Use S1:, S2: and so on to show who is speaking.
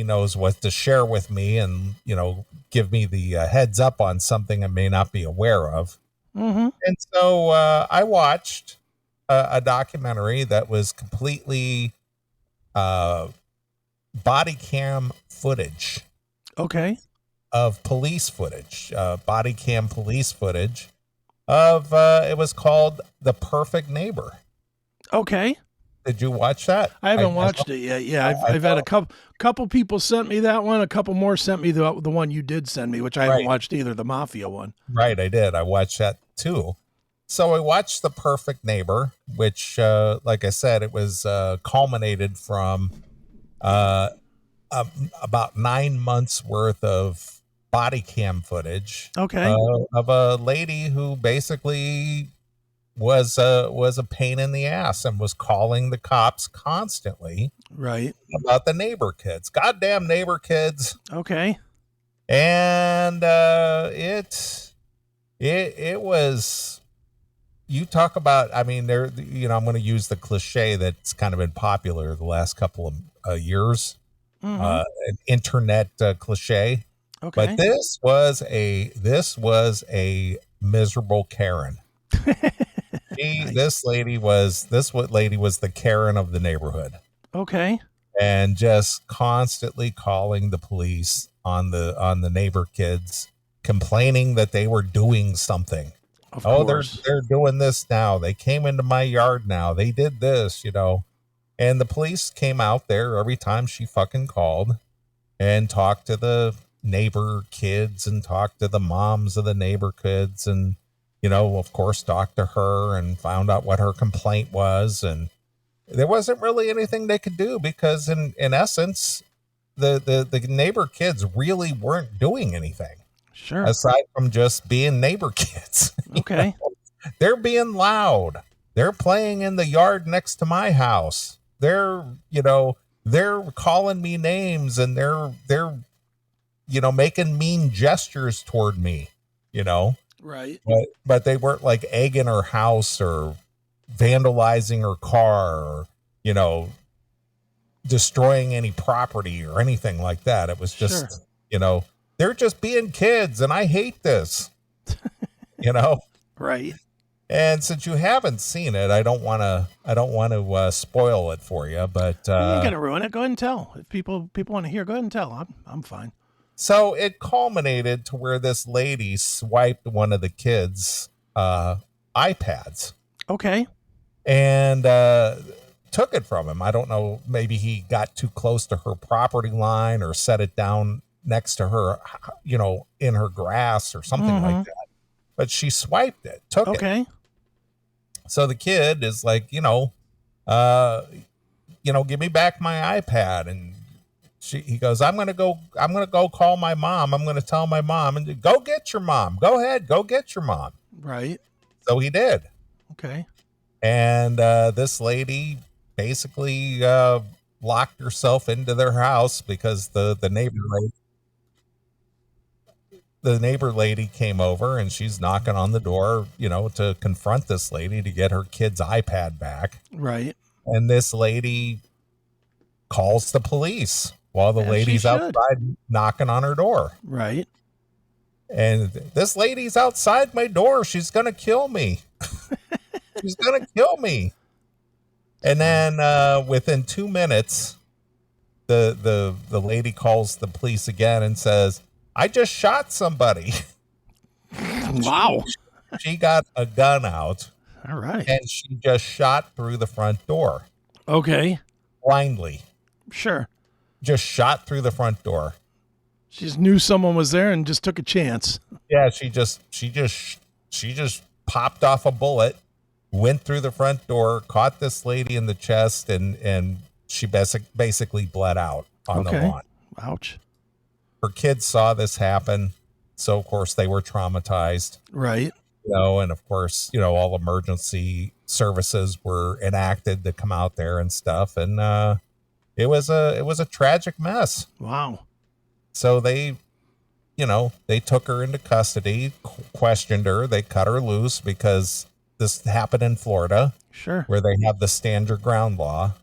S1: he knows what to share with me and, give me the heads up on something I may not be aware of.
S2: Mm-hmm.
S1: And so I watched a documentary that was completely uh, body cam footage
S2: Okay.
S1: of police footage, body cam police footage of, it was called The Perfect Neighbor.
S2: Okay.
S1: Did you watch that?
S2: I haven't watched it yet. Yeah,
S1: I
S2: I've had a couple people sent me that one. A couple more sent me the one you did send me, which I haven't
S1: right,
S2: watched either, the Mafia one.
S1: right, I did. I watched that too. So I watched The Perfect Neighbor, which, like I said, it was culminated from uh, about 9 months worth of body cam footage
S2: Okay.
S1: of a lady who basically was a pain in the ass and was calling the cops constantly
S2: Right.
S1: about the neighbor kids, goddamn neighbor kids.
S2: Okay.
S1: And it was, you talk about, I mean, there, I'm going to use the cliche that's kind of been popular the last couple of years,
S2: Mm-hmm.
S1: an internet cliche. But
S2: Okay.
S1: this was a miserable Karen.
S2: Nice.
S1: This what lady was the Karen of the neighborhood,
S2: Okay.
S1: and just constantly calling the police on the neighbor kids, complaining that they were doing something.
S2: Of
S1: Oh, they're
S2: course.
S1: they're doing this now. They came into my yard now. They did this. And the police came out there every time she fucking called and talked to the neighbor kids and talked to the moms of the neighbor kids and, of course, talked to her and found out what her complaint was. And there wasn't really anything they could do because in essence, the neighbor kids really weren't doing anything
S2: Sure.
S1: aside from just being neighbor kids.
S2: Okay.
S1: They're being loud. They're playing in the yard next to my house. They're calling me names and they're making mean gestures toward me, you know,
S2: Right.
S1: but they weren't like egging her house or vandalizing her car or, you know, destroying any property or anything like that. It was
S2: Sure.
S1: just, they're just being kids and I hate this, you know?
S2: Right.
S1: And since you haven't seen it, I don't want to spoil it for you, but
S2: You ain't gonna ruin it. Go ahead and tell. If people want to hear, go ahead and tell. I'm fine.
S1: so it culminated to where this lady swiped one of the kids' iPads
S2: Okay.
S1: and took it from him. I don't know, maybe he got too close to her property line or set it down next to her, in her grass or something like
S2: Mm-hmm.
S1: that. But she swiped it, took it.
S2: Okay.
S1: So the kid is like, uh, give me back my iPad. And he goes, I'm going to go call my mom. I'm going to tell my mom and go get your mom. Go ahead. Go get your mom.
S2: Right.
S1: So he did.
S2: Okay.
S1: And this lady basically locked herself into their house because the neighbor lady came over and she's knocking on the door, to confront this lady to get her kid's iPad back.
S2: Right.
S1: And this lady calls the police while the
S2: As she
S1: lady's
S2: should.
S1: outside knocking on her door.
S2: Right.
S1: And this lady's outside my door. She's going to kill me. She's going to kill me. And then within 2 minutes, the lady calls the police again and says, I just shot somebody. she,
S2: Wow.
S1: she got a gun out
S2: All right.
S1: and she just shot through the front door
S2: Okay.
S1: blindly.
S2: Sure.
S1: Just shot through the front door.
S2: She just knew someone was there and just took a chance.
S1: Yeah, she just popped off a bullet, went through the front door, caught this lady in the chest, and she basically bled out on the
S2: Okay.
S1: lawn.
S2: Ouch.
S1: Her kids saw this happen, so of course they were traumatized.
S2: Right.
S1: And of course, all emergency services were enacted to come out there and stuff, and it was a tragic mess.
S2: Wow.
S1: So they took her into custody, questioned her, they cut her loose because this happened in Florida
S2: Sure.
S1: where they have the stand your ground law.